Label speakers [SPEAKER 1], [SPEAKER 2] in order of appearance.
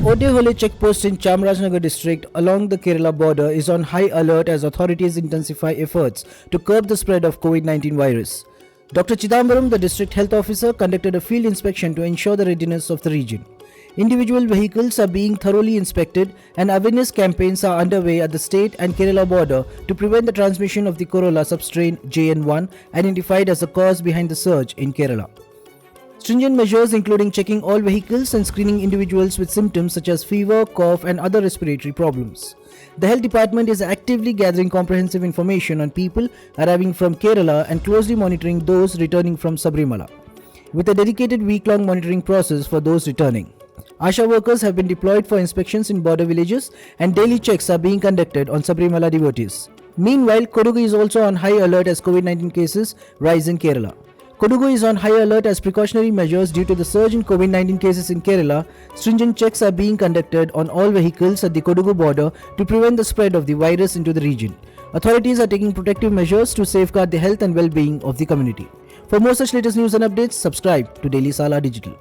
[SPEAKER 1] Ordehole checkpost in Chamarajanagar district along the Kerala border is on high alert as authorities intensify efforts to curb the spread of COVID-19 virus. Dr. Chidambaram, the district health officer, conducted a field inspection to ensure the readiness of the region. Individual vehicles are being thoroughly inspected and awareness campaigns are underway at the state and Kerala border to prevent the transmission of the Corona substrain JN1 identified as the cause behind the surge in Kerala. Stringent measures including checking all vehicles and screening individuals with symptoms such as fever, cough and other respiratory problems. The health department is actively gathering comprehensive information on people arriving from Kerala and closely monitoring those returning from Sabrimala, with a dedicated week-long monitoring process for those returning. Asha workers have been deployed for inspections in border villages and daily checks are being conducted on Sabrimala devotees. Meanwhile, Kodagu is also on high alert as COVID-19 cases rise in Kerala. Kodagu is on high alert as precautionary measures due to the surge in COVID-19 cases in Kerala. Stringent checks are being conducted on all vehicles at the Kodagu border to prevent the spread of the virus into the region. Authorities are taking protective measures to safeguard the health and well-being of the community. For more such latest news and updates, subscribe to Daily Sala Digital.